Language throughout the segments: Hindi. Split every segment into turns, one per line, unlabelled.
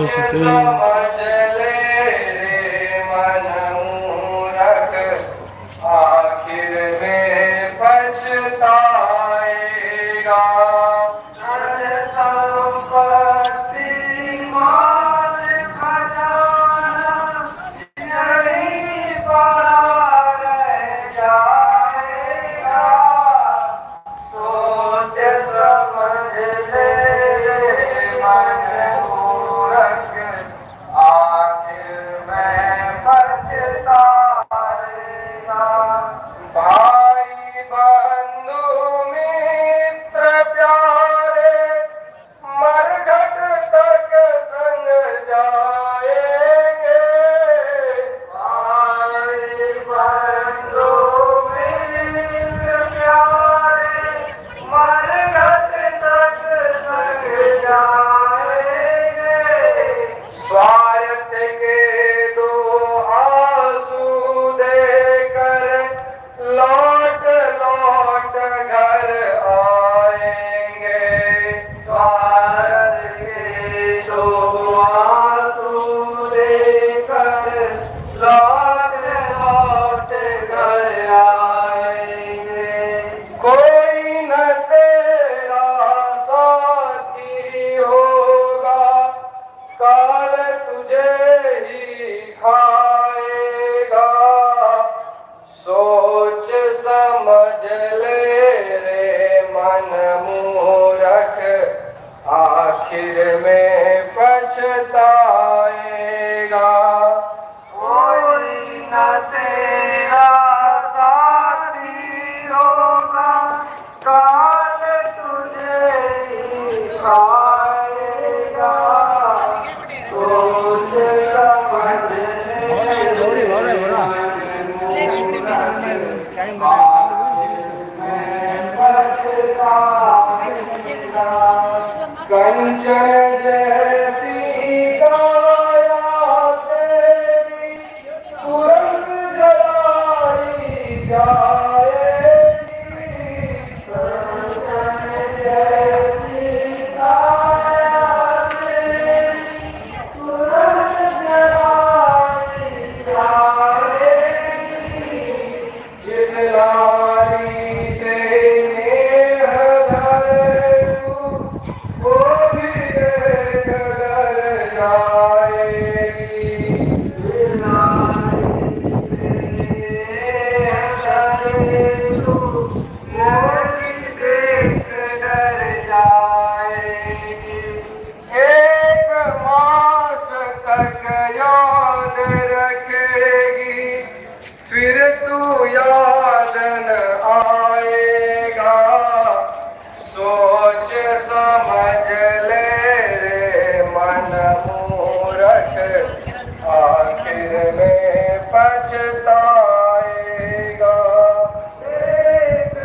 समझ ले रे मन मूरख, आखिर में पछताएगा। धन संपत्ति माल खजाना यहीं पड़ा रह जाएगा। सोच समझ ले मन मूरख, आखिर में पछताएगा। भाई बंधु मित्र प्यारे मरघट तक संग जाएंगे। भाई बंधु मित्र प्यारे मरघट तक संग जाएंगे। स्वार्थ के दो आंसू देकर लौट लौट घर आएंगे। स्वार्थ के दो आंसू देकर लौट लौट घर आएंगे। कोई न तेरा साथी होगा, काल तुझे ही खाएगा। सोच समझ ले रे मन मूरख, आखिर में पछताएगा। कोई न तेरा साथी होगा, काल तुझे ही खाएगा। सोच समझ ले कंचन जैसी काया तेरी तुरंत जलाई जाएगी। कंचन जैसी काया तेरी तुरंत जलाई जाएगी। जिस नारी से नेह धरू, वो भी एक डर जाएगी। जिस नारी से नेह धरू, वो भी एक डर जाएगी। एक मास तक याद रखेगी, फिर तू याद न आएगा। सोच समझ ले रे मन मूरख, आखिर में पछताएगा। एक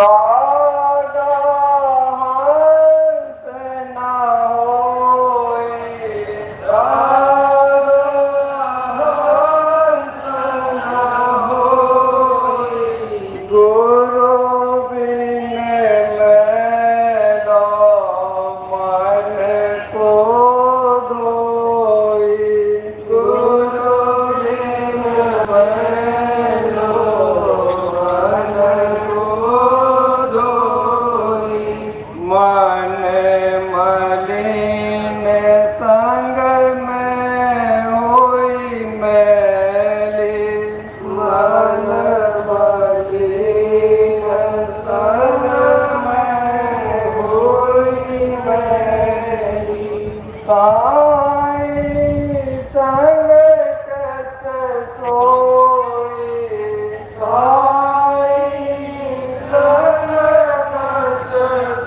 रागा हंस न होई, रागा हंस न होई, गुरु बिन मैलो मन को धोई, गुरु बिन मैलो मन को धोई, मन मलिन संग में होई मैली, मन मलिन संग में होई मैली, साई संग कस सोई, साई संग कस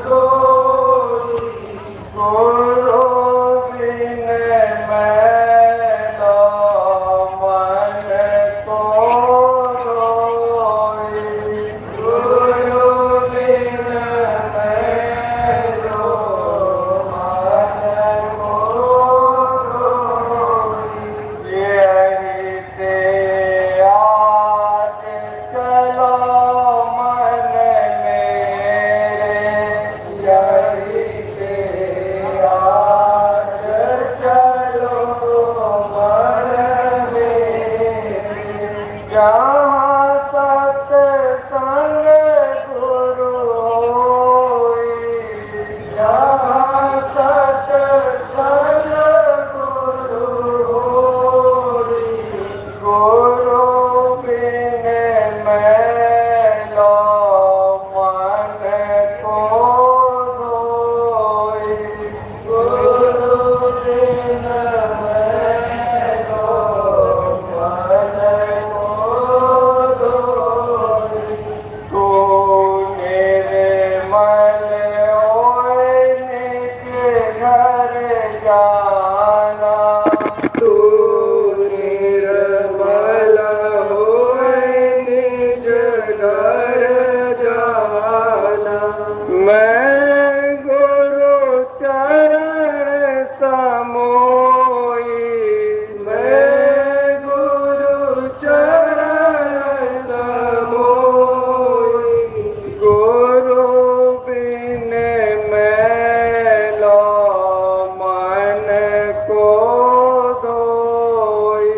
सोई, गुरु बिन मैलो मन को रोई, गुरु बिन मैलो मन को रोई, यही ते आज चलो मन मेरे, यही ते आज चलो मन मेरे, जहाँ सत्संग गुरु होई, जहाँ सत्संग गुरु होई, गुरु बिन मैलो मन को धोई, गुरु बिन मैलो मन को धोई, तू निर्मल होए निज घर जाना, तू निर्मल होए निज घर जाना, मैं गुरु चरण समोई, मैं गुरु चरण समोई, गुरु बिन मैलो मन को धोई,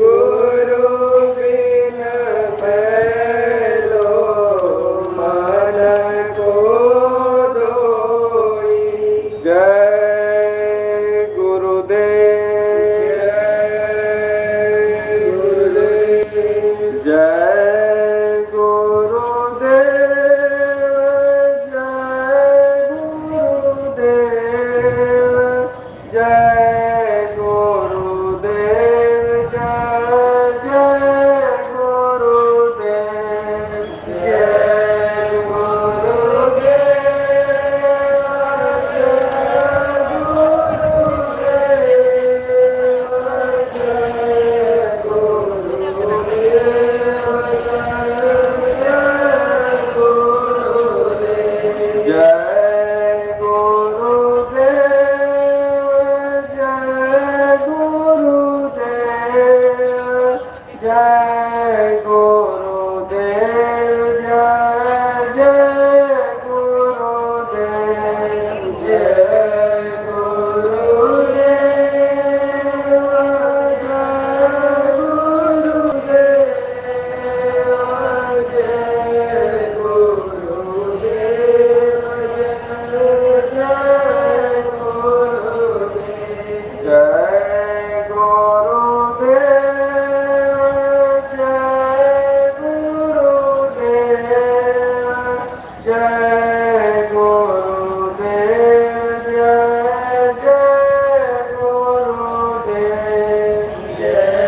गुरु बिन मैलो मन को धोई, जय गुरुदेव, जय गुरुदेव, जय गुरुदेव, जय गुरुदेव, जय गुरुदेव, जय जय गुरुदेव, जय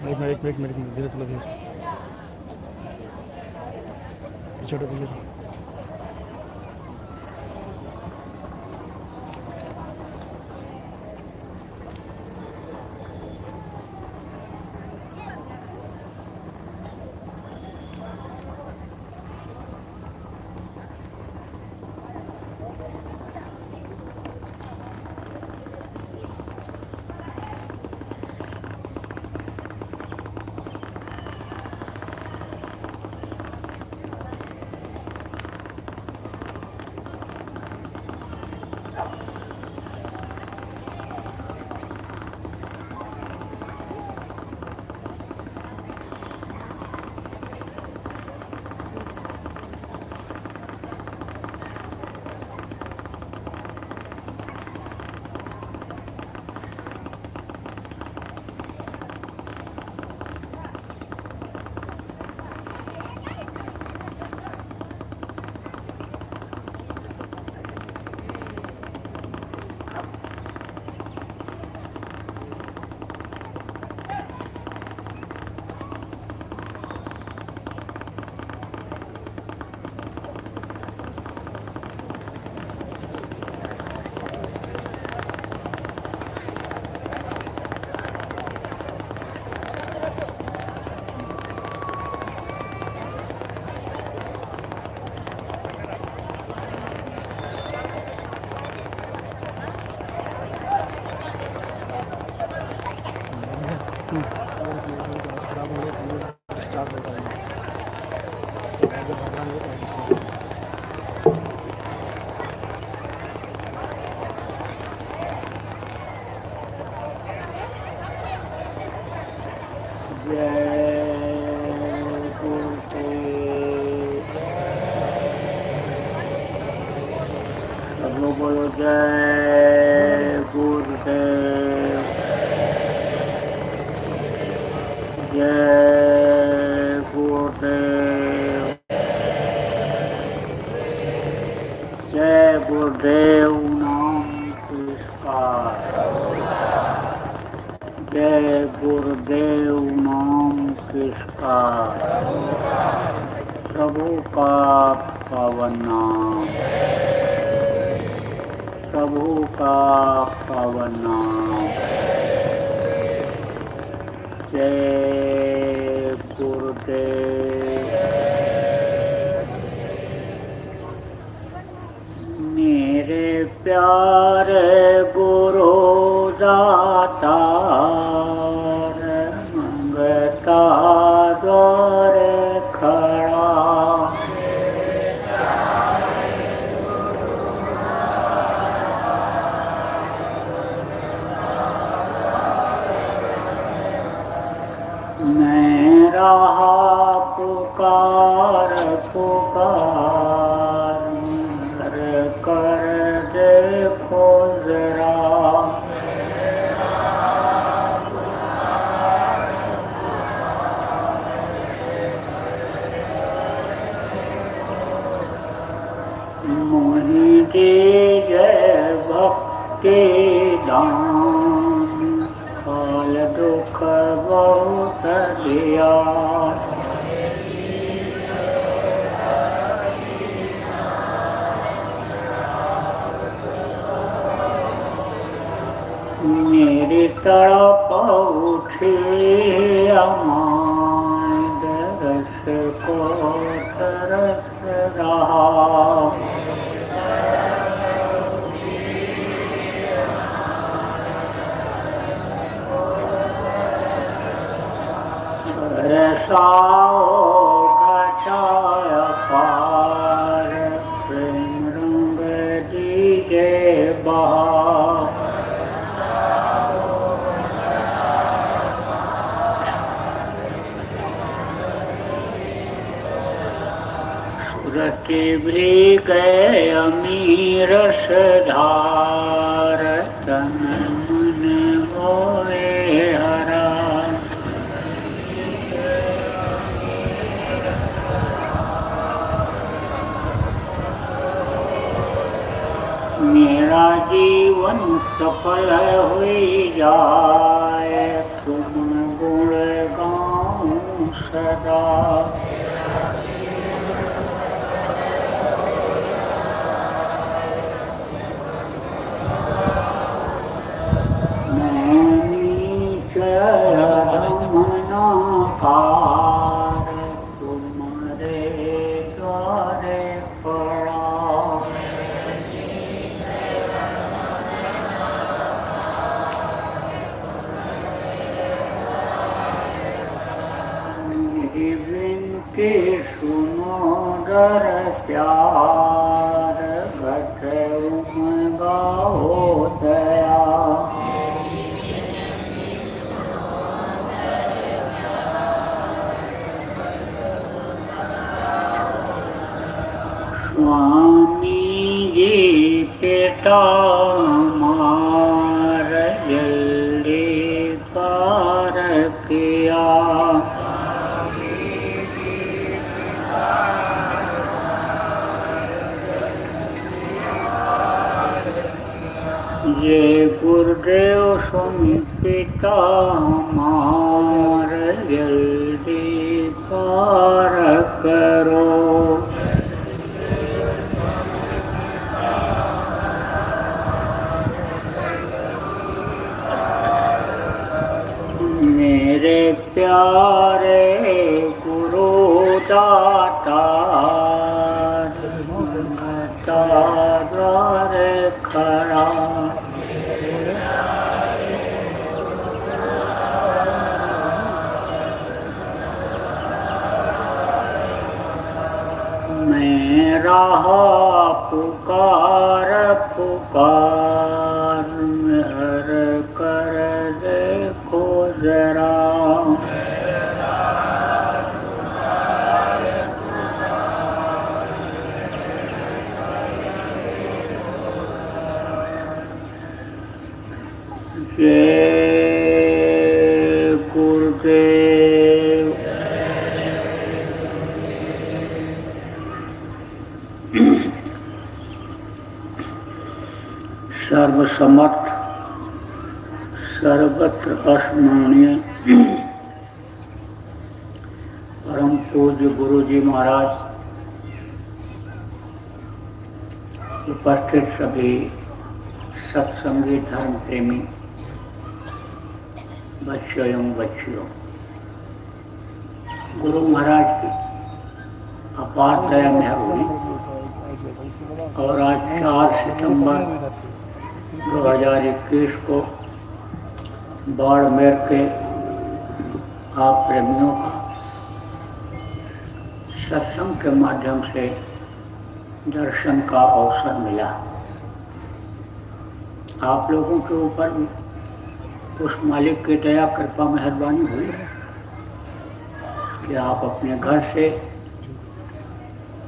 एक मिनट धीरे चलो छोटे बोलिए।
बोलो जय गुरुदेव, जय गुरुदेव, जय गुरुदेव नाम किसका, जय गुरुदेव नाम किसका, प्रभु का पावन नाम, प्रभु का पावन नाम, जय गुरुदेव। मेरे प्यारे गुरु दाता मंगता द्वार खड़ा, मैं रहा पुकार पुकार, कर देखो जरा, मोहि जय भक्ति दान, फल दुख बहुत दिया, मेरी तड़प उठी अमाय, दरस को तरस रहा, बरसाओ घटाया पार, प्रेम रंग दीजे बहा, सुरति भी गए अमीर धार, तन मन मोहे हरा, मेरा जीवन सफल हुई जाए, तुम गुण सदा रमनाकार तुम्हारे द्वारे पड़ा विनती सुनो दर प्यार घट उमगाओ दया स्वामी जी पिता मार जल्दी पार किया ये गुरुदेव स्वामी पिता मार जल्दी पार करो मेरे प्यारे गुरु दाता द्वारे खड़ा मैं रहा पुकार पुकार हर कर देखो जरा जय गुरुदेव सर्वसमर्थ सर्वत्र स्मरणीय परम पूज्य गुरु जी महाराज, उपस्थित सभी सत्संगी धर्म प्रेमी बच्चों एवं बच्चियों, गुरु महाराज की अपार दया मेहर हुई और आज 4 सितंबर 2021 को बाड़मेर के आप प्रेमियों का सत्संग के माध्यम से दर्शन का अवसर मिला। आप लोगों के ऊपर भी उस मालिक की दया कृपा मेहरबानी हुई कि आप अपने घर से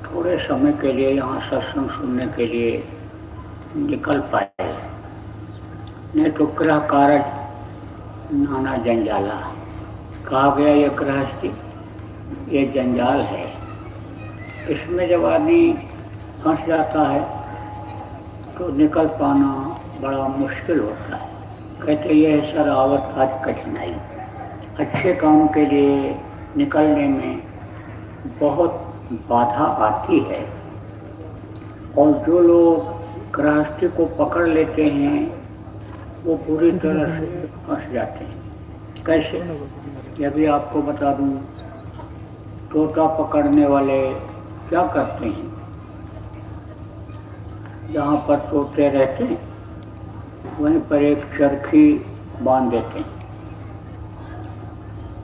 थोड़े समय के लिए यहाँ सत्संग सुनने के लिए निकल पाए। नहीं तो गृह कार्य नाना जंजाला कहा गया, ये गृहस्थी ये जंजाल है। इसमें जब आदमी फंस जाता है तो निकल पाना बड़ा मुश्किल होता है। कहते ये है सर आवत आज कठिनाई। अच्छे काम के लिए निकलने में बहुत बाधा आती है और जो लोग गृहस्थी को पकड़ लेते हैं वो पूरी तरह से फंस जाते हैं। कैसे? यह भी आपको बता दूं, तोता पकड़ने वाले क्या करते हैं, जहाँ पर तोते रहते हैं वहीं पर एक चरखी बांध देते हैं।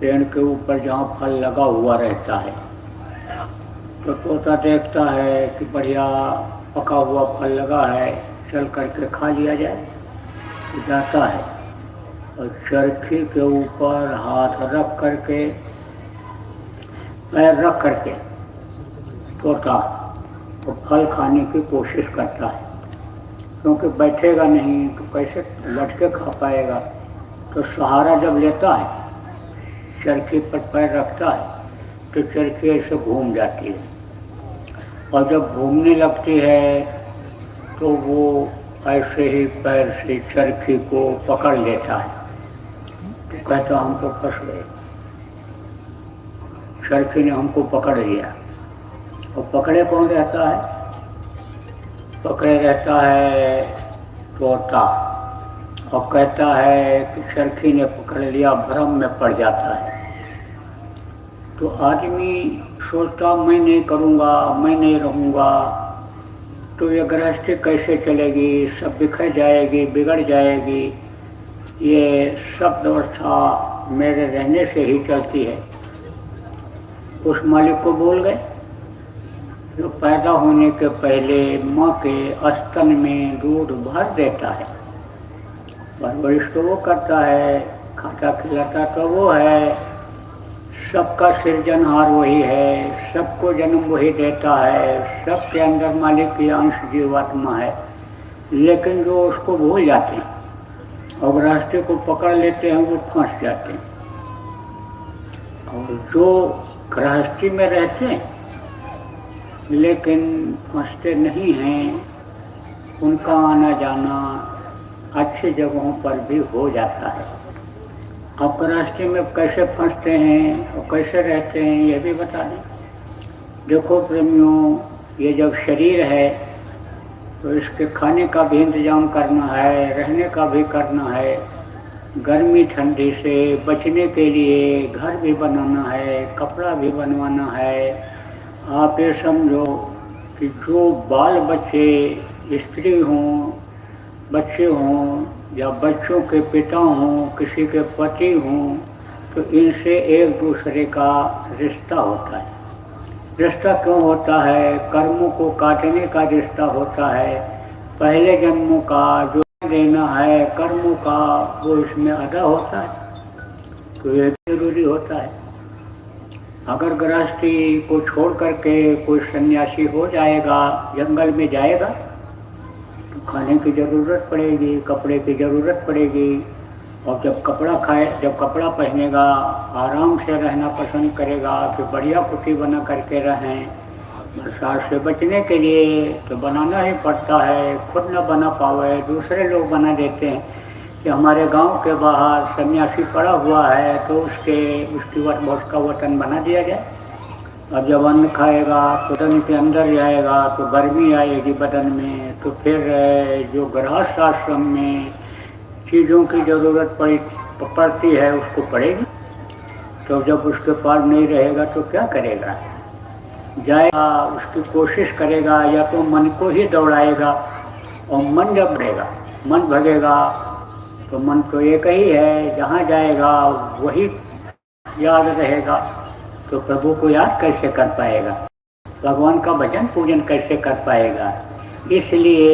पेड़ के ऊपर जहाँ फल लगा हुआ रहता है तो तोता देखता है कि बढ़िया पका हुआ फल लगा है, चल करके खा लिया जाए, तो जाता है और चरखी के ऊपर हाथ रख करके पैर रख करके तोता वो फल खाने की कोशिश करता है, क्योंकि बैठेगा नहीं तो कैसे लट के खा पाएगा। तो सहारा जब लेता है, चरखी पर पैर रखता है तो चरखी ऐसे घूम जाती है और जब घूमने लगती है तो वो ऐसे ही पैर से चरखी को पकड़ लेता है। तो कहता हम तो फंस गए। चरखी ने हमको पकड़ लिया। और पकड़े कौन रहता है? पकड़े रहता है तोता। और कहता है कि चरखी ने पकड़ लिया, भ्रम में पड़ जाता है। तो आदमी सोचता मैं नहीं करूँगा, मैं नहीं रहूँगा, तो ये गृहस्थी कैसे चलेगी, सब बिखर जाएगी, बिगड़ जाएगी। ये सब व्यवस्था मेरे रहने से ही चलती है। उस मालिक को बोल गए जो पैदा होने के पहले माँ के स्तन में दूध भर देता है, परवरिश तो वो करता है, खाता खिलाता तो वो है, सबका सृजनहार वही है, सबको जन्म वही देता है, सबके अंदर मालिक की अंश जीवात्मा है। लेकिन जो उसको भूल जाते हैं और रास्ते को पकड़ लेते हैं वो फंस जाते हैं। और जो गृहस्थी में रहते हैं लेकिन फंसते नहीं हैं, उनका आना जाना अच्छी जगहों पर भी हो जाता है। अब गृहस्थी में कैसे फंसते हैं और कैसे रहते हैं ये भी बता दें। देखो प्रेमियों, ये जब शरीर है तो इसके खाने का भी इंतजाम करना है, रहने का भी करना है, गर्मी ठंडी से बचने के लिए घर भी बनाना है, कपड़ा भी बनवाना है। आप ये समझो कि जो बाल बच्चे स्त्री हों, बच्चे हों या बच्चों के पिता हों, किसी के पति हों, तो इनसे एक दूसरे का रिश्ता होता है। रिश्ता क्यों होता है? कर्मों को काटने का रिश्ता होता है। पहले जन्मों का जो देना है कर्मों का वो इसमें अदा होता है, तो ये जरूरी होता है। अगर गृहस्थी को छोड़ करके कोई सन्यासी हो जाएगा, जंगल में जाएगा, तो खाने की ज़रूरत पड़ेगी, कपड़े की ज़रूरत पड़ेगी। और जब कपड़ा पहनेगा, आराम से रहना पसंद करेगा कि बढ़िया कुटी बना करके रहें। बरसात से बचने के लिए तो बनाना ही पड़ता है, खुद न बना पावे दूसरे लोग बना देते हैं। कि हमारे गांव के बाहर सन्यासी पड़ा हुआ है तो उसका वतन बना दिया जाए। अब जब अन्न खाएगा तो बदन के अंदर जाएगा तो गर्मी आएगी बदन में, तो फिर जो गृहस्थ आश्रम में चीज़ों की ज़रूरत पड़ती है उसको पड़ेगी। तो जब उसके पास नहीं रहेगा तो क्या करेगा? जाएगा, उसकी कोशिश करेगा, या तो मन को ही दौड़ाएगा। और मन जब बढ़ेगा, मन भगेगा, तो मन तो एक ही है, जहाँ जाएगा वही याद रहेगा। तो प्रभु को याद कैसे कर पाएगा? भगवान का भजन पूजन कैसे कर पाएगा? इसलिए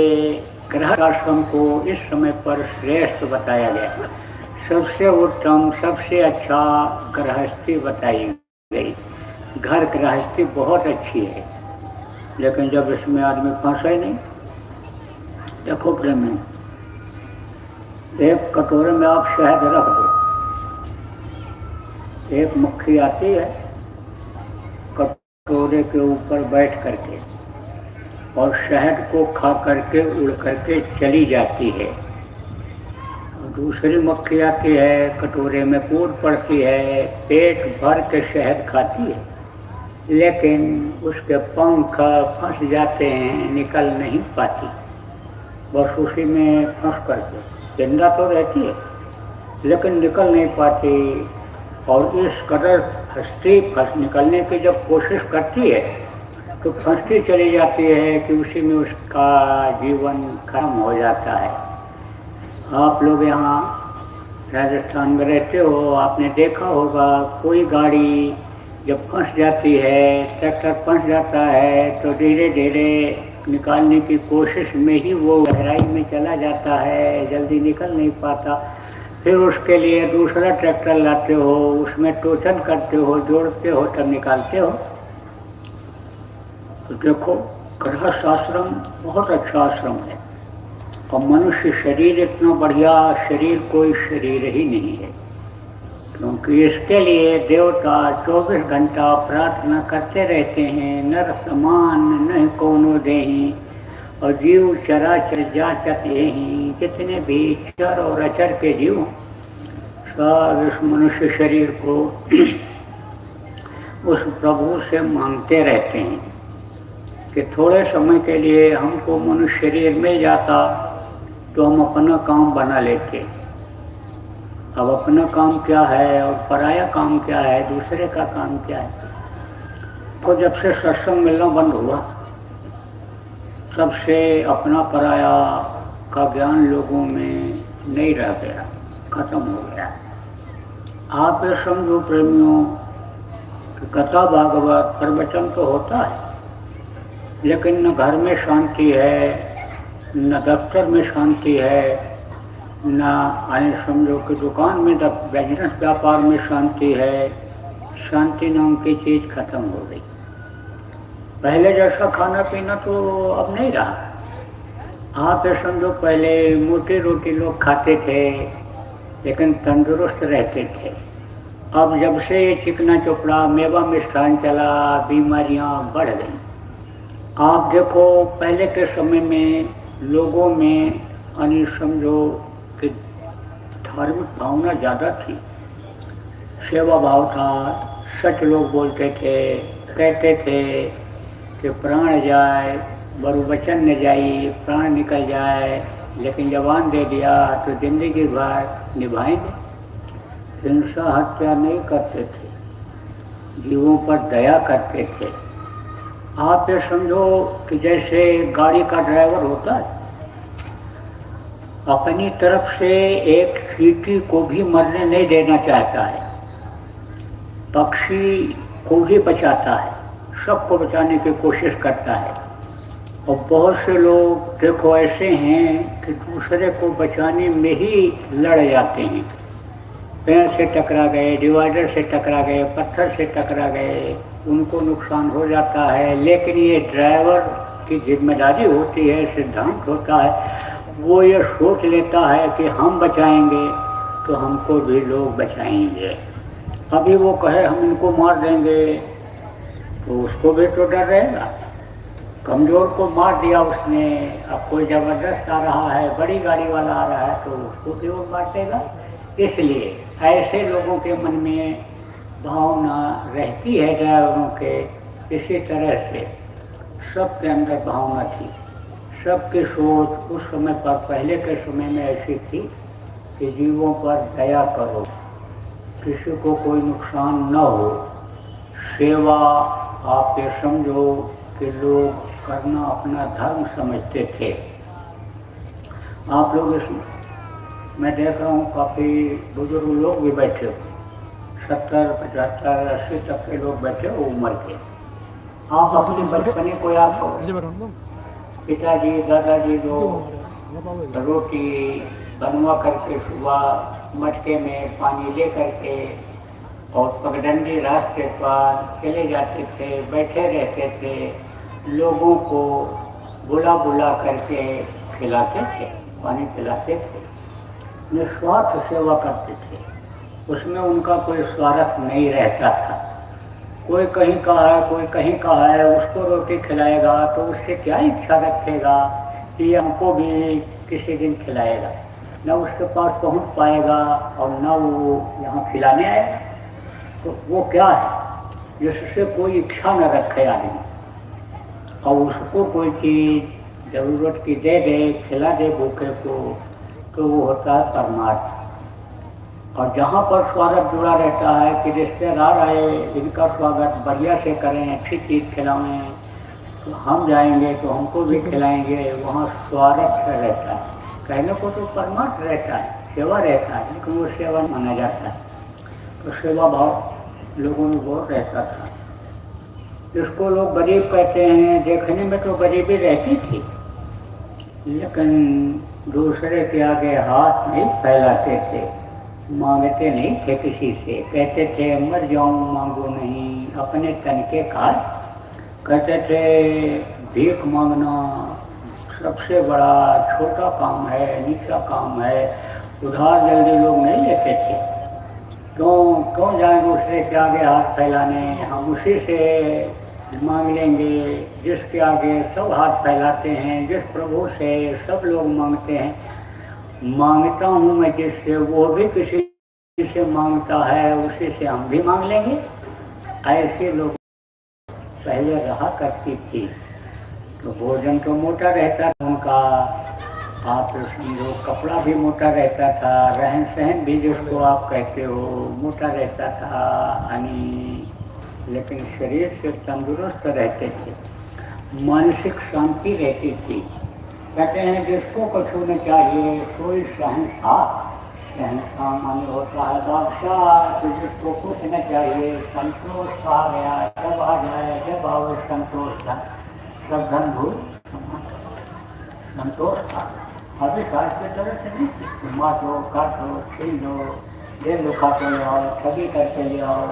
गृहस्थ आश्रम को इस समय पर श्रेष्ठ बताया गया। सबसे उत्तम, सबसे अच्छा गृहस्थी बताई गई। घर गृहस्थी बहुत अच्छी है, लेकिन जब इसमें आदमी फंसा ही नहीं। देखो प्रेमी, एक कटोरे में आप शहद रख दो, एक मक्खी आती है कटोरे के ऊपर बैठ करके और शहद को खा करके उड़ करके चली जाती है। दूसरी मक्खी आती है, कटोरे में कूद पड़ती है, पेट भर के शहद खाती है, लेकिन उसके पंख फंस जाते हैं, निकल नहीं पाती, बस उसी में फंस करके जिंदा तो रहती है लेकिन निकल नहीं पाती। और इस कदर निकलने की जब कोशिश करती है तो फंसती चली जाती है कि उसी में उसका जीवन खत्म हो जाता है। आप लोग यहाँ राजस्थान में रहते हो, आपने देखा होगा कोई गाड़ी जब फंस जाती है, ट्रैक्टर फंस जाता है, तो धीरे धीरे निकालने की कोशिश में ही वो गहराई में चला जाता है, जल्दी निकल नहीं पाता। फिर उसके लिए दूसरा ट्रैक्टर लाते हो, उसमें टोचन करते हो, जोड़ते हो, तब निकालते हो। तो देखो, गृहस्थ आश्रम बहुत अच्छा आश्रम है। और मनुष्य शरीर इतना बढ़िया शरीर कोई शरीर ही नहीं है, क्योंकि इसके लिए देवता 24 घंटा प्रार्थना करते रहते हैं, नर समान नहीं कोनो देही और जीव चराचर जाचत यही। जितने भी चर और अचर के जीव सब इस मनुष्य शरीर को उस प्रभु से मांगते रहते हैं कि थोड़े समय के लिए हमको मनुष्य शरीर मिल जाता तो हम अपना काम बना लेते। अब अपना काम क्या है और पराया काम क्या है, दूसरे का काम क्या है। तो जब से सत्संग मिलना बंद हुआ तब से अपना पराया का ज्ञान लोगों में नहीं रह गया, खत्म हो गया। आप ये समझो प्रेमियों कि कथा भागवत प्रवचन तो होता है, लेकिन न घर में शांति है, न दफ्तर में शांति है, न आने समझो कि दुकान में बिजनेस व्यापार में शांति है। शांति नाम की चीज़ खत्म हो गई। पहले जैसा खाना पीना तो अब नहीं रहा। आप ये समझो पहले मोटी रोटी लोग खाते थे लेकिन तंदुरुस्त रहते थे। अब जब से ये चिकना चोपड़ा मेवा मिष्ठान चला, बीमारियां बढ़ गई। आप देखो पहले के समय में लोगों में यानी समझो कि धार्मिक भावना ज़्यादा थी, सेवा भाव था, सच लोग बोलते थे, कहते थे कि प्राण जाए बरु वचन न जाए, प्राण निकल जाए लेकिन जवान दे दिया तो जिंदगी भर निभाएंगे। हिंसा हत्या नहीं करते थे, जीवों पर दया करते थे। आप ये समझो कि जैसे गाड़ी का ड्राइवर होता है, अपनी तरफ से एक चींटी को भी मरने नहीं देना चाहता है, पक्षी को भी बचाता है, सबको बचाने की कोशिश करता है। और बहुत से लोग देखो ऐसे हैं कि दूसरे को बचाने में ही लड़ जाते हैं। पेड़ से टकरा गए, डिवाइडर से टकरा गए, पत्थर से टकरा गए, उनको नुकसान हो जाता है। लेकिन ये ड्राइवर की जिम्मेदारी होती है, सिद्धांत होता है, वो ये सोच लेता है कि हम बचाएंगे तो हमको भी लोग बचाएंगे। अभी वो कहे हम इनको मार देंगे तो उसको भी तो डर रहेगा। कमजोर को मार दिया उसने, अब कोई जबरदस्त आ रहा है, बड़ी गाड़ी वाला आ रहा है तो उसको भी वो मार देगा। इसलिए ऐसे लोगों के मन में भावना रहती है ड्राइवरों के। इसी तरह से सबके अंदर भावना थी, सबकी सोच उस समय पर, पहले के समय में ऐसी थी कि जीवों पर दया करो, किसी को कोई नुकसान न हो। सेवा आप ये समझो कि लोग करना अपना धर्म समझते थे। आप लोग इसमें मैं देख रहा हूँ काफ़ी बुजुर्ग लोग भी बैठे हो, 70, 75, 80 तक के लोग बैठे हो उम्र के। आप अपने बचपने को याद करो, पिताजी दादाजी लोग रोटी बनवा करके सुबह मटके में पानी ले करके और पगडंडी रास्ते पर चले जाते थे, बैठे रहते थे, लोगों को बुला बुला करके खिलाते थे, पानी पिलाते थे, निस्वार्थ सेवा करते थे। उसमें उनका कोई स्वार्थ नहीं रहता था। कोई कहीं का है, कोई कहीं का है, उसको रोटी खिलाएगा तो उससे क्या इच्छा रखेगा कि हमको भी किसी दिन खिलाएगा। न उसके पास पहुंच पाएगा और न वो यहाँ खिलाने आएगा। तो वो क्या है जिससे कोई इच्छा न रखे आदमी, और उसको कोई चीज़ ज़रूरत की दे दे, खिला दे भूखे को, तो वो होता है परमार्थ। और जहाँ पर स्वागत जुड़ा रहता है कि रिश्तेदार आए, इनका स्वागत बढ़िया से करें, अच्छी चीज़ खिलाएं, तो हम जाएंगे तो हमको भी खिलाएंगे, वहाँ स्वागत रहता है। कहने को तो परमार्थ रहता है, सेवा रहता है, लेकिन वो सेवा माना जाता है। तो सेवा भाव लोगों में बहुत रहता था। जिसको लोग गरीब कहते हैं, देखने में तो गरीबी रहती थी, लेकिन दूसरे के आगे हाथ नहीं फैलाते थे, मांगते नहीं थे किसी से। कहते थे मर जाऊं मांगो नहीं, अपने तन के काज। कहते थे भीख मांगना सबसे बड़ा छोटा काम है, नीचा काम है, उधार जल्दी लोग नहीं लेते थे। क्यों जाए दूसरे के आगे हाथ फैलाने, हम उसी से मांग लेंगे जिसके आगे सब हाथ फैलाते हैं, जिस प्रभु से सब लोग मांगते हैं। मांगता हूँ मैं जिससे, वो भी किसी से मांगता है, उसी से हम भी मांग लेंगे। ऐसे लोग पहले रहा करती थी। तो भोजन तो मोटा रहता था उनका, आप समझो कपड़ा भी मोटा रहता था, रहन सहन भी जिसको आप कहते हो मोटा रहता था यानी, लेकिन शरीर से तंदुरुस्त रहते थे, मानसिक शांति रहती थी। कहते हैं जिसको कुछ होना चाहिए कोई शहंशाह, शहंशाह माने होता है बादशाह, तो जिसको कुछ न चाहिए संतोष आ गया, जब आ जाए जब आओ संतोष था, सब धन भूल संतोष था। अभी काश के तरह से नहीं, मारो काटो छीन लो, ये लुका के ले आओ, ठगी करके ले आओ,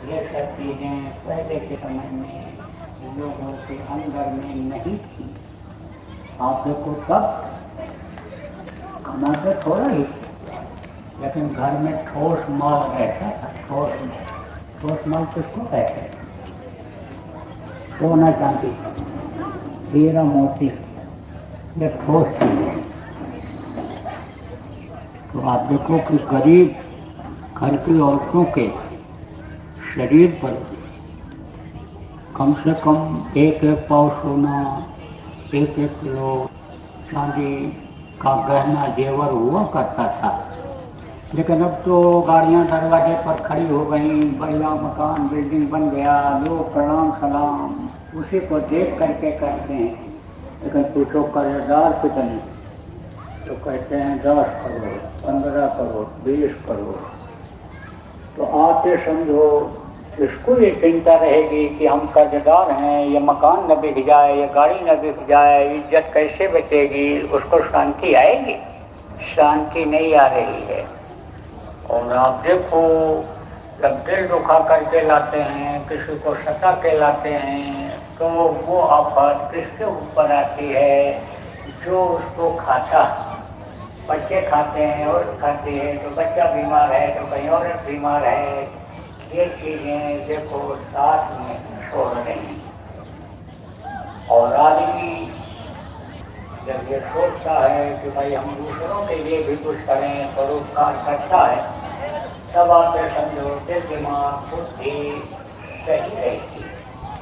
ये सब चीज़ें पहले के समय में लोगों के अंदर में नहीं थी। आप देखो तब कमाते थोड़ा ही, लेकिन घर में ठोस माल रहता था। ठोस माल किसको कहते हैं? सोना चांदी, हीरा मोती, ये ठोस चीज है। तो आप देखो कि गरीब घर की औरतों के शरीर पर कम से कम एक पाव सोना, एक किलो चांदी का गहना जेवर हुआ करता था। लेकिन अब तो गाड़ियां दरवाजे पर खड़ी हो गई, बढ़िया मकान बिल्डिंग बन गया, लोग प्रणाम सलाम उसी को देख करके करते हैं। लेकिन पूछो कर्जदार कितने, तो कहते हैं 10 करोड़, 15 करोड़, 20 करोड़। तो आप ये समझो इसको ये चिंता रहेगी कि हम कर्जदार हैं, ये मकान न बिक जाए, ये गाड़ी न बिक जाए, इज्जत कैसे बचेगी, उसको शांति आएगी? शांति नहीं आ रही है। और आप देखो जब दिल दुखा करके लाते हैं, किसी को सता के लाते हैं, तो वो आफत किसके ऊपर आती है? जो उसको खाता। बच्चे खाते हैं और खाते हैं, तो बच्चा बीमार है तो कहीं और बीमार है। ये चीजें देखो साथ में छोड़ रही। और आदमी जब ये सोचता है कि भाई हम दूसरों के लिए भी कुछ करें, परोपकार करता है, तब आप समझो कि दिमाग बुद्धि सही रहती।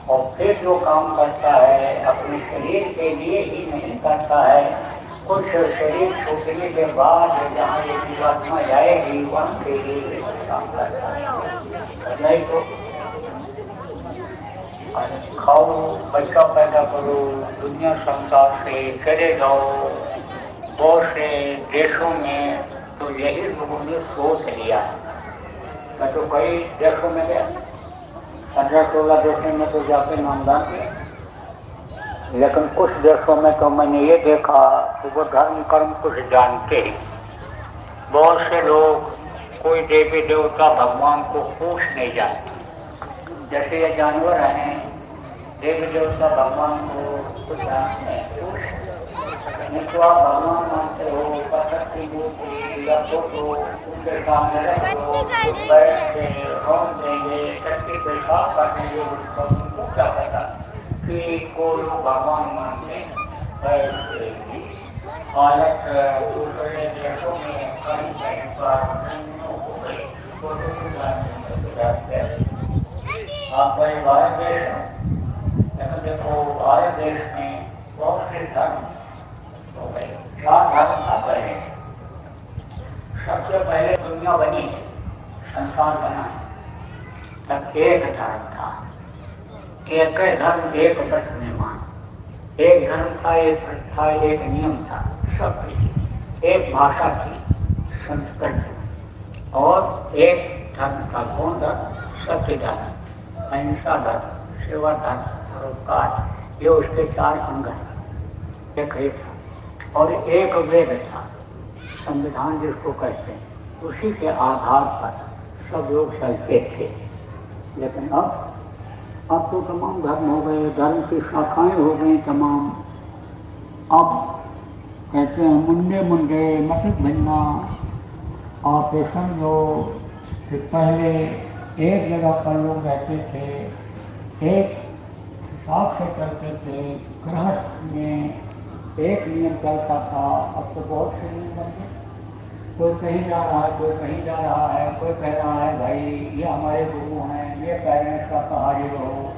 और फिर जो काम करता है अपने शरीर के लिए ही नहीं करता है, कुछ शरीर छूटने के बाद जहाँ ये जीवात्मा जाएगी वहाँ के लिए काम करता है। नहीं तो खाओ, बच्चा पैदा करो, दुनिया संसार से चले जाओ। बहुत से देशों में तो यही लोगों ने सोच लिया है। मैं तो कई देशों में गया, 15-16 देशों में तो जाके नामदान किया, लेकिन कुछ देशों में तो मैंने ये देखा कि वो धर्म कर्म कुछ जानते ही। बहुत से लोग कोई देवी देवता भगवान को कुछ नहीं जानते। जैसे ये जानवर हैं, देवी देवता भगवान को कुछ जानते हैं, नहीं तो आप भगवान मानते हो, पत्थर की मूर्ति या फोटो उनके सामने रख दो, बैठ के रौन देंगे, चट्टी पेशाब कर देंगे, उनको क्या पता कि को लोग भगवान मानते हैं। हालत दूसरे देशों में कहीं कहीं पर हो गई, आप भाई भारत देश, लेकिन देखो भारत देश में बहुत से धर्म हो गए। 4 धर्म आ गए। सबसे पहले दुनिया बनी है, संसार बना है, तब एक धर्म था, एक धर्म, एक व्रत में मान, एक धर्म था, एक प्रथा, एक नियम था, सब एक भाषा थी संस्कृत, और एक धर्म था। कौन धर्म? सत्य धर्म, अहिंसा धर्म, सेवा धर्म, परोपकार, ये उसके 4 अंग हैं। एक ही था। और एक वेद था, संविधान जिसको कहते हैं, उसी के आधार पर सब लोग चलते थे। लेकिन अब तो तमाम धर्म हो गए, धर्म की शाखाएं हो गई तमाम। अब कहते हैं मुंडे मुंडे मत भिन्ना। आप ये समझो कि पहले एक जगह पर लोग रहते थे, एक हिसाब से चलते थे, गृहस्थ में एक नियम चलता था। अब तो बहुत से नियम बन गए। कोई कहीं जा रहा है, कोई कहीं जा रहा है, कोई कह रहा है भाई ये हमारे गुरु हैं, ये कह रहे हैं शाकाहारी रहो,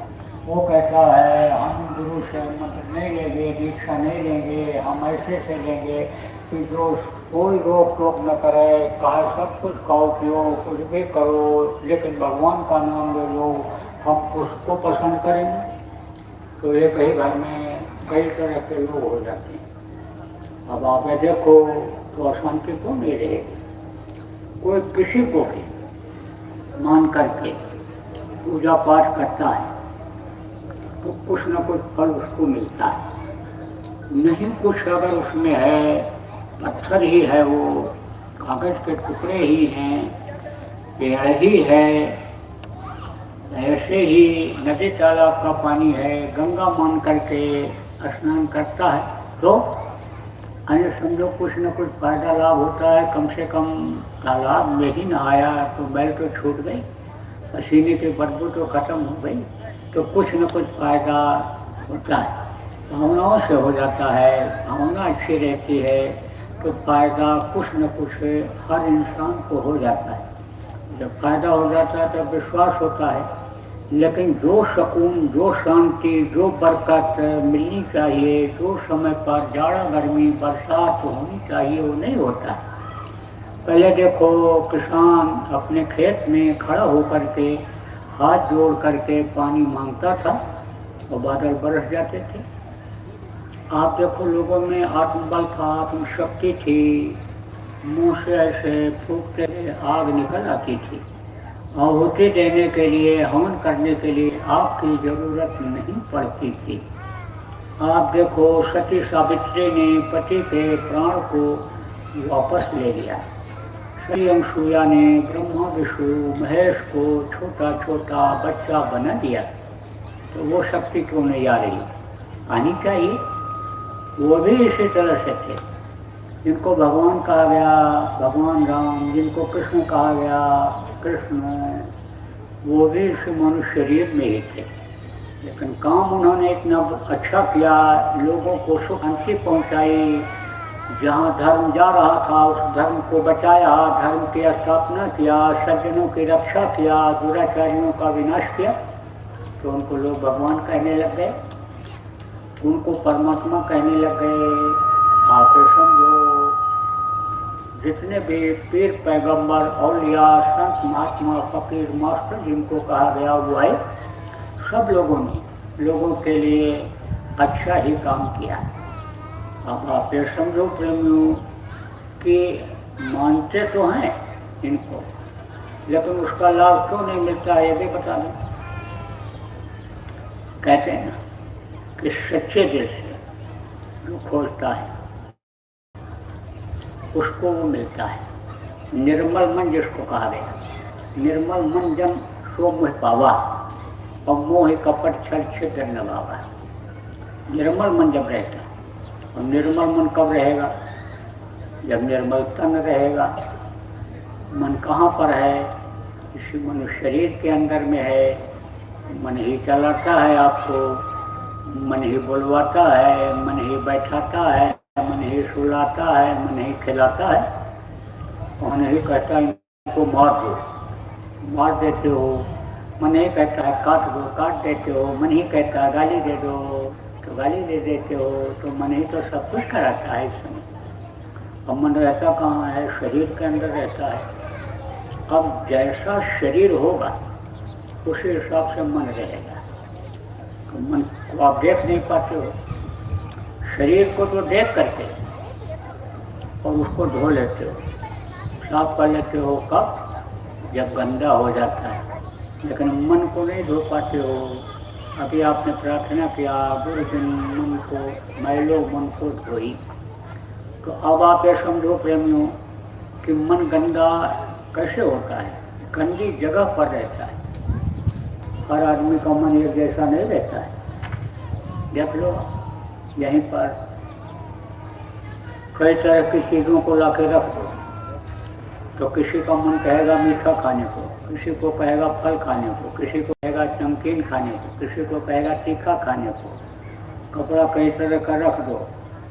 वो कहता है हम गुरु से मंत्र नहीं लेंगे, दीक्षा नहीं लेंगे, हम ऐसे लेंगे कि जो कोई रोक टोक न करे, कहे सब कुछ खाओ पियो कुछ भी करो, लेकिन भगवान का नाम ले लो, हम उसको पसंद करेंगे। तो एक ही घर में कई तरह के लोग हो जाते हैं। अब आप ये देखो तो अशांति क्यों नहीं रहेगी। कोई किसी को भी मान करके पूजा पाठ करता है तो कुछ न कुछ फल उसको मिलता है। नहीं कुछ अगर उसमें है, पत्थर ही है, वो कागज के टुकड़े ही हैं, पेड़ ही है, ऐसे ही नदी तालाब का पानी है, गंगा मान करके स्नान करता है तो अन्य समझो कुछ न कुछ फायदा लाभ होता है। कम से कम तालाब में ही नहाया तो मैल तो छूट गई, पसीने की बदबू तो खत्म हो गई, तो कुछ न कुछ फायदा होता है। भावनाओं से हो जाता है, भावना अच्छी रहती है तो फायदा कुछ न कुछ हर इंसान को हो जाता है। जब फायदा हो जाता है तब विश्वास होता है, लेकिन जो सुकून, जो शांति, जो बरकत मिलनी चाहिए, जो समय पर जाड़ा गर्मी बरसात होनी चाहिए, वो नहीं होता है। पहले देखो किसान अपने खेत में खड़ा होकर के हाथ जोड़ करके पानी मांगता था और बादल बरस जाते थे। आप देखो लोगों में आत्मबल था, आत्मशक्ति थी, मुंह से ऐसे फूकते आग निकल आती थी। आहुति देने के लिए, हवन करने के लिए आपकी जरूरत नहीं पड़ती थी। आप देखो सती सावित्री ने पति के प्राण को वापस ले लिया। श्री अनसुईया ने ब्रह्मा विष्णु महेश को छोटा छोटा बच्चा बना दिया। तो वो शक्ति क्यों नहीं आ रही? आनी चाहिए। वो भी इसी तरह से थे। जिनको भगवान कहा गया भगवान राम, जिनको कृष्ण कहा गया कृष्ण, वो भी इस मनुष्य शरीर में ही थे। लेकिन काम उन्होंने इतना अच्छा किया, लोगों को सुख शांति पहुँचाई। जहाँ धर्म जा रहा था उस धर्म को बचाया, धर्म की स्थापना किया, सज्जनों की रक्षा किया, दुराचारियों का विनाश किया। तो उनको लोग भगवान कहने लग गए, उनको परमात्मा कहने लग गए। आप समझो जितने भी पीर पैगंबर औलिया संत महात्मा फकीर मास्टर जिनको कहा गया वो आए, सब लोगों ने लोगों के लिए अच्छा ही काम किया। अब आप ये समझो प्रेमियों कि मानते तो हैं इनको, लेकिन उसका लाभ क्यों नहीं मिलता है ये भी बता दें। कहते हैं ना कि सच्चे दिल से जो खोजता है उसको वो मिलता है। निर्मल मन जिसको कहा गया, निर्मल मन जन सो मोह पावा और मोह कपट छल छिद्र न भावा। निर्मल मन जब रहता, और निर्मल मन कब रहेगा? जब निर्मल तन रहेगा। मन कहाँ पर है? इसी मनुष्य शरीर के अंदर में है। मन ही चलाता है आपको, मन ही बुलवाता है, मन ही बैठाता है, मन ही सुलाता है, मन ही खिलाता है। मन ही कहता है इनको मार दो, मार देते हो। मन ही कहता है काट दो, काट देते हो। मन ही कहता है गाली दे दो तो गाली दे देते हो। तो मन ही तो सब कुछ कराता है इस समय। अब मन रहता कहाँ है? शरीर के अंदर रहता है। अब जैसा शरीर होगा उसी हिसाब से मन रहेगा। तो मन को आप देख नहीं पाते हो, शरीर को तो देख करके और उसको धो लेते हो, साफ कर लेते हो। कब? जब गंदा हो जाता है। लेकिन मन को नहीं धो पाते हो। अभी आपने प्रार्थना किया गुरुजन मन को मैलो मन को धोई। तो अब आप ये समझो प्रेमियों कि मन गंदा कैसे होता है? गंदी जगह पर रहता है। हर आदमी का मन एक जैसा नहीं रहता है। देख लो यहीं पर कई तरह की चीज़ों को ला के रख दो तो किसी का मन कहेगा मीठा खाने को, किसी को कहेगा फल खाने को, किसी को कहेगा नमकीन खाने को, किसी को कहेगा तीखा खाने को। कपड़ा कई तरह का रख दो,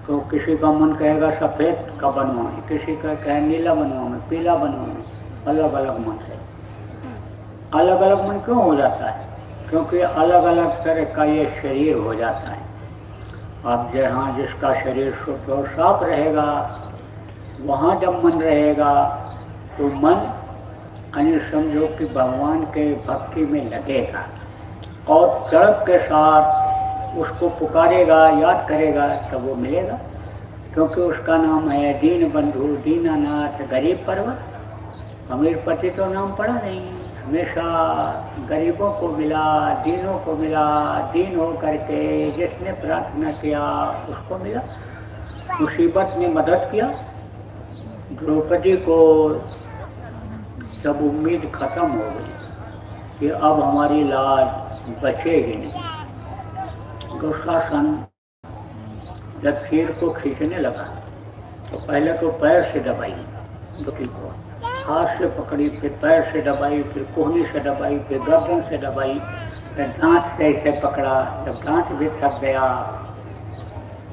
तो किसी का मन कहेगा सफ़ेद का बनवाएं, किसी का कहे नीला बनवाएं, पीला बनवाएं, अलग अलग मन है। अलग अलग मन क्यों हो जाता है? क्योंकि अलग अलग तरह का ये शरीर हो जाता है। अब जहाँ जिसका शरीर शुद्ध और साफ रहेगा, वहाँ जब मन रहेगा तो मन यानी समझो कि भगवान के भक्ति में लगेगा और तड़प के साथ उसको पुकारेगा, याद करेगा, तब वो मिलेगा। क्योंकि उसका नाम है दीन बंधु, दीनानाथ, गरीब पर्वत। अमीर पति तो नाम पड़ा नहीं, हमेशा गरीबों को मिला, दीनों को मिला। दीन हो करके जिसने प्रार्थना किया उसको मिला। मुसीबत में मदद किया द्रौपदी को। जब उम्मीद खत्म हो गई कि अब हमारी लाज बचेगी नहीं, दुशासन जब खीर को खींचने लगा तो पहले तो पैर से दबाई दुखी को, हाथ से पकड़ी, फिर पैर से दबाई, फिर कोहनी से दबाई, फिर गर्दन से दबाई, फिर दांत से ऐसे पकड़ा। जब दांत भी थक गया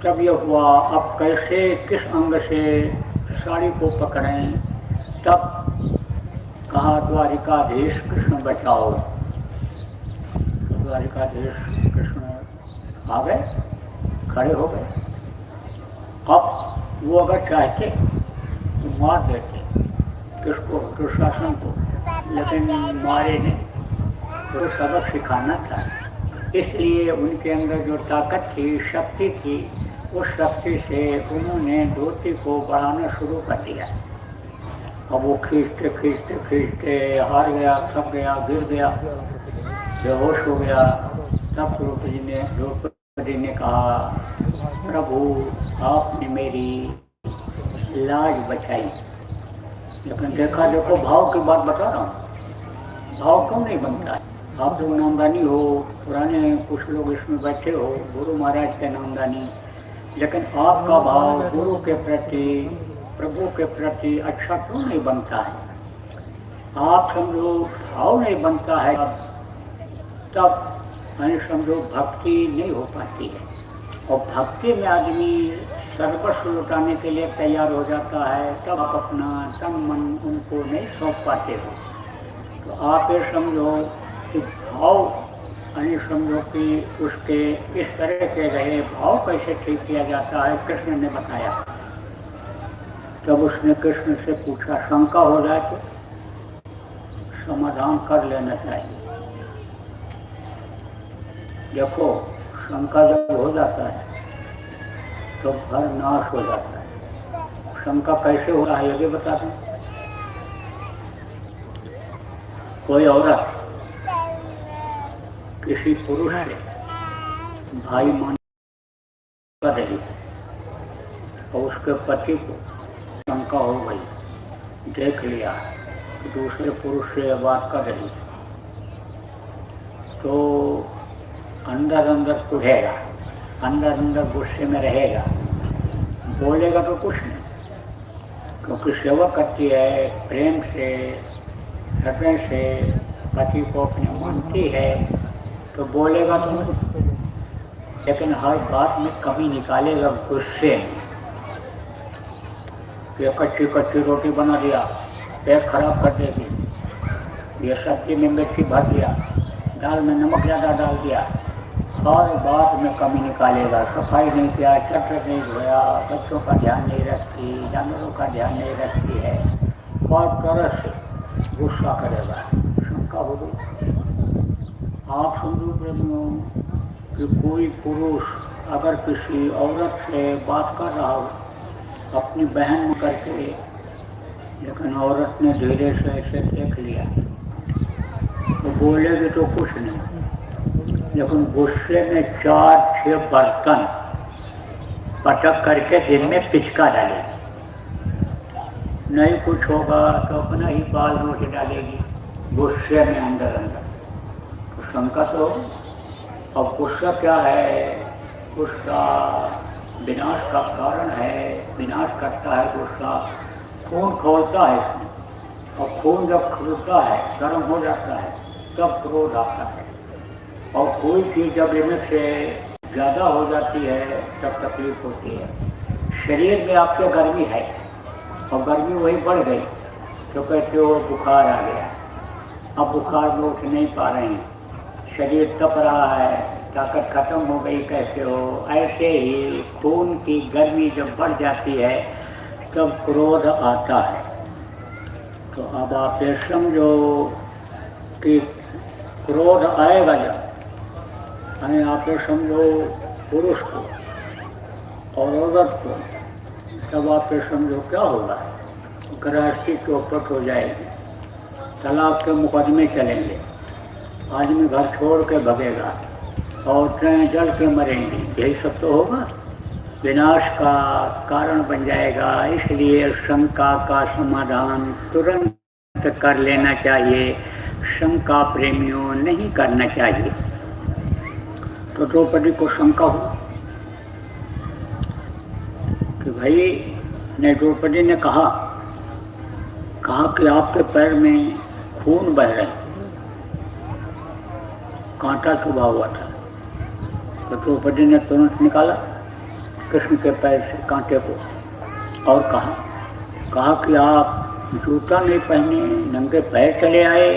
तब ये हुआ अब कैसे किस अंग से साड़ी को पकड़ें। तब कहा द्वारिकाधीश कृष्ण बचाओ। द्वारिकाधीश कृष्ण आ गए, खड़े हो गए। अब वो अगर चाहते तो मार देते किसको, दुशासन को, लेकिन मारे नहीं। तो सबक सिखाना था, इसलिए उनके अंदर जो ताकत थी, शक्ति थी, उस शक्ति से उन्होंने धोती को बढ़ाना शुरू कर दिया। अब वो खींचते खींचते खींचते हार गया, थक गया, गिर गया, बेहोश हो गया। तब द्रौपदी ने कहा, प्रभु आपने मेरी लाज बचाई। लेकिन देखा, देखो भाव की बात बता रहा हूँ, भाव क्यों नहीं बनता है? आप लोग नामदानी हो, पुराने कुछ लोग इसमें बैठे हो, गुरु महाराज के नामदानी, लेकिन आपका भाव गुरु के प्रति, प्रभु के प्रति अच्छा क्यों नहीं बनता है? आप समझो भाव नहीं बनता है, तब समझो भक्ति नहीं हो पाती है। और भक्ति में आदमी सर्वस्व लुटाने के लिए तैयार हो जाता है, तब आप अपना तन मन उनको नहीं सौंप पाते हो। तो आप ये समझो कि भाव समझो कि उसके इस तरह के रहे, भाव कैसे ठीक किया जाता है कृष्ण ने बताया। तब उसने कृष्ण से पूछा, शंका हो जाए तो समाधान कर लेना चाहिए। देखो, शंका जब हो जाता है तो घर नाश हो जाता है। शंका कैसे हो रहा है ये भी बता दें। कोई औरत किसी पुरुष से भाई मान कर रही है और उसके पति को शंका हो गई, देख लिया कि दूसरे पुरुष से बात कर रही है, तो अंदर अंदर कुढ़ेगा, अंदर अंदर गुस्से में रहेगा, बोलेगा तो कुछ नहीं, क्योंकि सेवा करती है प्रेम से, हृदय से, पति को अपने मानती है, तो बोलेगा तो नहीं। लेकिन हर बात में कमी निकालेगा गुस्से में। ये कच्ची कच्ची रोटी बना दिया, पेट खराब कर देगी। ये सब्जी में मिर्ची भर दिया, दाल में नमक ज़्यादा डाल दिया, हर बात में कमी निकालेगा। सफाई नहीं किया, चटर नहीं धोया, बच्चों का ध्यान नहीं रखती, जानवरों का ध्यान नहीं रखती है, और तरह से गुस्सा करेगा। शंका हो गई। आप समझो प्रेमियों कि कोई पुरुष अगर किसी औरत से बात कर रहा हो, अपनी बहन करके, लेकिन औरत ने धीरे से ऐसे देख लिया, तो बोलेगी तो कुछ नहीं, लेकिन गुस्से में 4-6 बर्तन पटक करके दिन में पिचका डालेगी। नहीं कुछ होगा तो अपना ही बाल नोच डालेगी गुस्से में अंदर अंदर। तो शंका तो, अब गुस्सा क्या है? गुस्सा विनाश का कारण है, विनाश करता है गुस्सा। खून खोलता है इसमें, और खून जब खुलता है, गर्म हो जाता है, तब क्रोध आता है। और कोई चीज़ जब लिमिट से ज़्यादा हो जाती है तब तकलीफ होती है। शरीर में आपके गर्मी है और गर्मी वही बढ़ गई तो कहते हो बुखार आ गया। अब बुखार में उठ नहीं पा रहे हैं, शरीर तप रहा है, ताकत खत्म हो गई, कैसे हो। ऐसे ही खून की गर्मी जब बढ़ जाती है तब क्रोध आता है। तो अब आप ये समझो कि क्रोध आएगा जब, यानी आप ये समझो पुरुष को और औरत को, तब आप ये समझो क्या होगा, गृहस्थी चौपट हो जाएगी, तलाक के मुकदमे चलेंगे, आदमी घर छोड़ के भगेगा, औरतें जल के मरेंगी, यही सब तो होगा, विनाश का कारण बन जाएगा। इसलिए शंका का समाधान तुरंत कर लेना चाहिए, शंका प्रेमियों नहीं करना चाहिए। तो द्रौपदी को शंका हो कि भाई द्रौपदी ने कहा कि आपके पैर में खून बह रहा है, कांटा चुभा हुआ था। तो द्रौपदी ने तुरंत निकाला कृष्ण के पैर से कांटे को और कहा कि आप जूता नहीं पहने, नंगे पैर चले आए।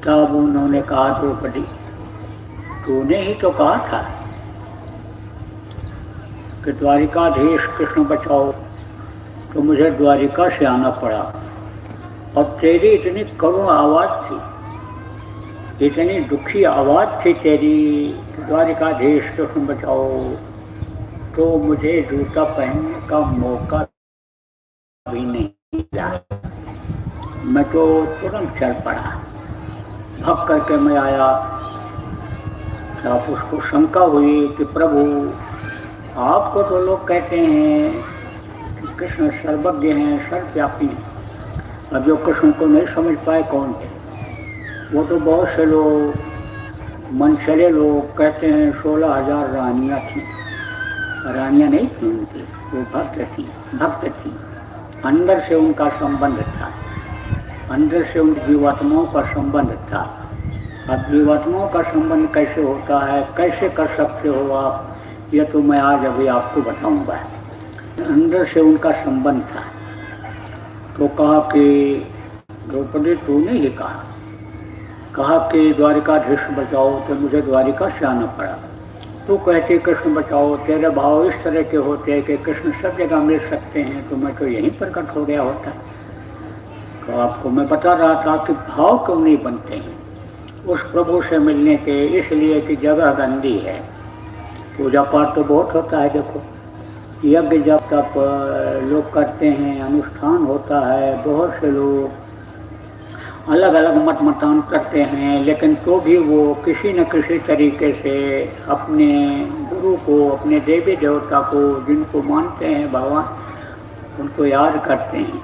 तब उन्होंने कहा द्रौपदी तूने ही तो कहा था कि द्वारिकाधीश कृष्ण बचाओ, तो मुझे द्वारिका से आना पड़ा और तेरी इतनी करुण आवाज़ थी, इतनी दुखी आवाज़ थी तेरी, द्वारिकाधीश कृष्ण बचाओ, तो मुझे जूता पहनने का मौका भी नहीं मिला। मैं तो तुरंत चल पड़ा, भाग करके मैं आया। तब उसको शंका हुई कि प्रभु आपको तो लोग कहते हैं कि कृष्ण सर्वज्ञ हैं, सर्वव्यापी हैं। अब जो कृष्ण को नहीं समझ पाए कौन थे, वो तो बहुत से लोग मनचले लोग कहते हैं 16,000 रानियाँ थीं। रानियाँ नहीं थी उनकी, वो भक्त थी। अंदर से उनका संबंध था, अंदर से उन जीवात्माओं का संबंध था। अब जीवात्माओं का संबंध कैसे होता है, कैसे कर सकते हो आप, ये तो मैं आज अभी आपको बताऊंगा। अंदर से उनका संबंध था। तो कहा कि द्रौपदी तूने ही कहा कि द्वारिकाधीश बचाओ, तो मुझे द्वारिका से आना पड़ा। तू कहती कृष्ण बचाओ, तेरे भाव इस तरह के होते हैं कि कृष्ण सब जगह मिल सकते हैं, तो मैं तो यहीं प्रकट हो गया होता। तो आपको मैं बता रहा था कि भाव क्यों नहीं बनते हैं उस प्रभु से मिलने के, इसलिए कि जगह गंदी है। पूजा पाठ तो बहुत होता है, देखो यज्ञ जब तक लोग करते हैं, अनुष्ठान होता है, बहुत से लोग अलग अलग मत मतान करते हैं, लेकिन तो भी वो किसी न किसी तरीके से अपने गुरु को, अपने देवी देवता को, जिनको मानते हैं भगवान, उनको याद करते हैं।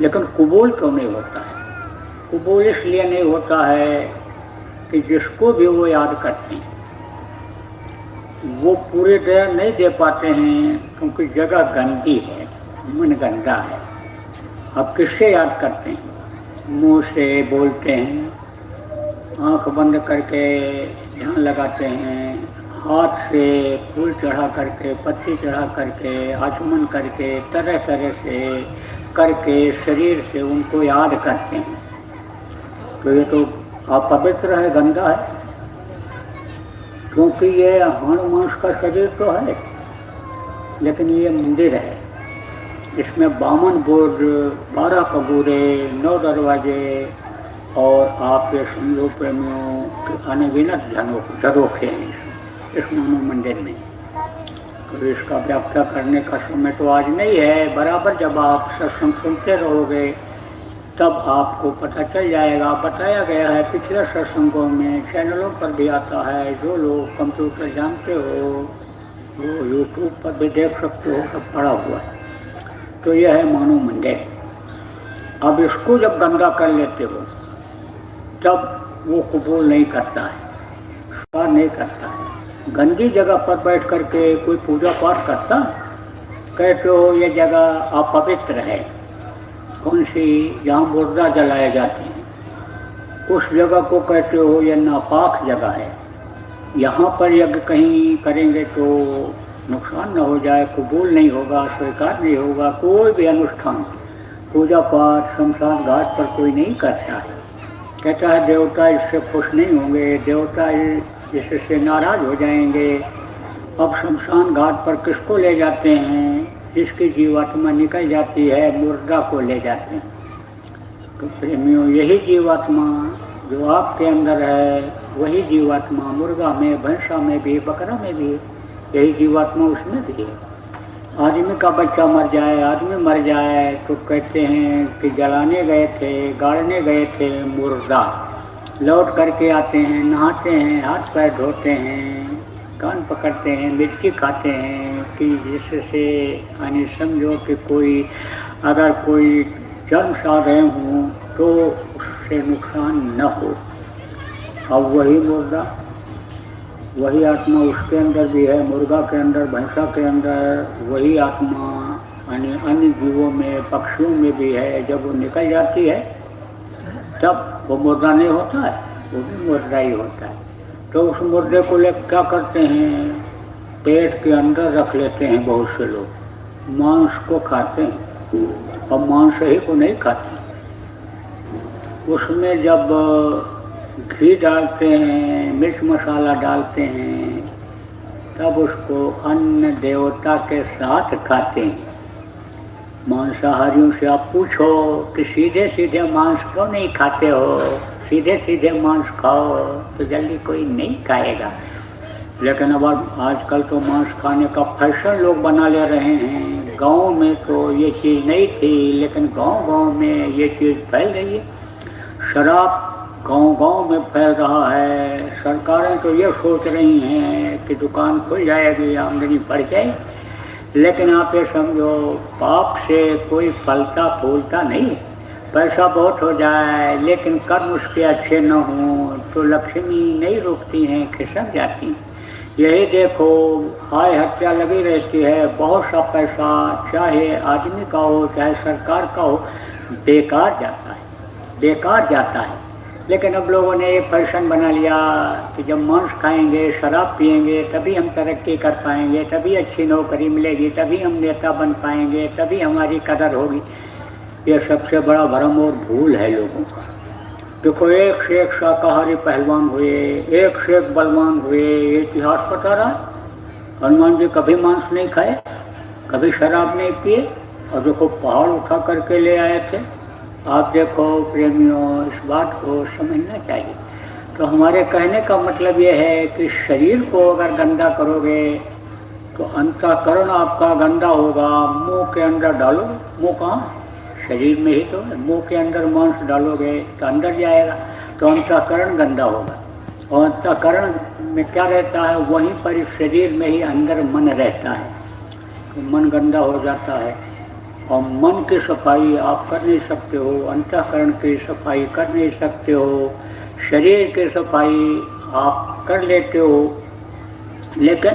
लेकिन कबूल क्यों नहीं होता है? कबूल इसलिए नहीं होता है कि जिसको भी वो याद करते हैं वो पूरे तरह नहीं दे पाते हैं, क्योंकि जगह गंदी है, मन गंदा है। अब किससे याद करते हैं? मुंह से बोलते हैं, आंख बंद करके ध्यान लगाते हैं, हाथ से फूल चढ़ा करके, पत्ती चढ़ा करके, आचमन करके, तरह तरह से करके शरीर से उनको याद करते हैं। तो ये तो अपवित्र है, गंदा है, क्योंकि ये हाड़ मांस का शरीर तो है, लेकिन ये मंदिर है, इसमें 52 बोर्ड, 12 कबूरे, 9 दरवाजे और आप ये समझो प्रेमियों अनगिनत झरोखे हैं इस मानव मंदिर में। तो इसका व्याख्या करने का समय तो आज नहीं है, बराबर जब आप सत्संग सुनते रहोगे तब आपको पता चल जाएगा। बताया गया है पिछले सत्संगों में, चैनलों पर भी आता है, जो लोग कंप्यूटर जानते हो वो यूट्यूब पर भी देख सकते हो, सब पड़ा हुआ है। तो यह है मानव मंदिर। अब इसको जब गंदा कर लेते हो तब वो कबूल नहीं करता है, स्वीकार नहीं करता है। गंदी जगह पर बैठ करके कोई पूजा पाठ करता, कहते हो ये जगह अपवित्र है, कौन सी, जहाँ मुर्दा जलाए जाते हैं, उस जगह को कहते हो ये नापाक जगह है, यहाँ पर यज्ञ कहीं करेंगे तो नुकसान न हो जाए, कबूल नहीं होगा, स्वीकार नहीं होगा। कोई भी अनुष्ठान, पूजा पाठ शमशान घाट पर कोई नहीं करता है। कहता है देवता इससे खुश नहीं होंगे, देवता इससे नाराज हो जाएंगे। अब शमशान घाट पर किसको ले जाते हैं? जिसकी जीवात्मा निकल जाती है, मुर्दा को ले जाते हैं। तो प्रेमियों, यही जीवात्मा जो आपके अंदर है, वही जीवात्मा मुर्गा में, भैंसा में भी, बकरा में भी है। यही जीवात्मा उसमें भी है। आदमी का बच्चा मर जाए, आदमी मर जाए तो कहते हैं कि जलाने गए थे, गाड़ने गए थे मुर्दा, लौट करके आते हैं, नहाते हैं, हाथ पैर धोते हैं, कान पकड़ते हैं, मिर्ची खाते हैं कि जिससे यानी समझो कि कोई अगर कोई जन्म सा रहे हों तो उससे नुकसान न हो। अब वही मुर्दा, वही आत्मा उसके अंदर भी है, मुर्गा के अंदर, भैंसा के अंदर, वही आत्मा यानी अन्य जीवों में, पक्षियों में भी है। जब वो निकल जाती है तब वो मुर्दा नहीं होता है, वो भी मुर्दा ही होता है। तो उस मुर्दे को ले क्या करते हैं? पेट के अंदर रख लेते हैं। बहुत से लोग मांस को खाते हैं और मांस ही को नहीं खाते। उसमें जब घी डालते हैं, मिर्च मसाला डालते हैं, तब उसको अन्न देवता के साथ खाते हैं। मांसाहारियों से आप पूछो कि सीधे सीधे मांस क्यों नहीं खाते हो, सीधे सीधे मांस खाओ, तो जल्दी कोई नहीं खाएगा। लेकिन अब आजकल तो मांस खाने का फैशन लोग बना ले रहे हैं। गाँव में तो ये चीज़ नहीं थी, लेकिन गाँव में ये चीज़ फैल रही है। शराब गांव-गांव में फैल रहा है। सरकारें तो ये सोच रही हैं कि दुकान खुल जाएगी, आमदनी बढ़ जाएगी। लेकिन आप ये समझो, पाप से कोई फलता फूलता नहीं। पैसा बहुत हो जाए लेकिन कर्म उसके अच्छे न हों तो लक्ष्मी नहीं रुकती हैं, खिसक जाती हैं। यही देखो, हाय हत्या लगी रहती है। बहुत सा पैसा, चाहे आदमी का हो चाहे सरकार का हो, बेकार जाता है, बेकार जाता है। लेकिन अब लोगों ने ये फैशन बना लिया कि जब मांस खाएंगे, शराब पिएंगे, तभी हम तरक्की कर पाएंगे, तभी अच्छी नौकरी मिलेगी, तभी हम नेता बन पाएंगे, तभी हमारी कदर होगी। ये सबसे बड़ा भ्रम और भूल है लोगों का। देखो, एक से एक शाकाहारी पहलवान हुए, एक से एक बलवान हुए, ये इतिहास बता रहा है। हनुमान जी कभी मांस नहीं खाए, कभी शराब नहीं पिए, और देखो पहाड़ उठा करके ले आए थे। आप देखो प्रेमियों, इस बात को समझना चाहिए। तो हमारे कहने का मतलब ये है कि शरीर को अगर गंदा करोगे तो अंतःकरण आपका गंदा होगा। मुंह के अंदर डालो, मुंह कहाँ? शरीर में ही तो है। मुंह के अंदर मांस डालोगे तो अंदर जाएगा, तो अंतःकरण गंदा होगा। और अंतःकरण में क्या रहता है? वहीं पर शरीर में ही अंदर मन रहता है, तो मन गंदा हो जाता है। और मन की सफाई आप कर नहीं सकते हो, अंतःकरण की सफाई कर नहीं सकते हो, शरीर की सफाई आप कर लेते हो, लेकिन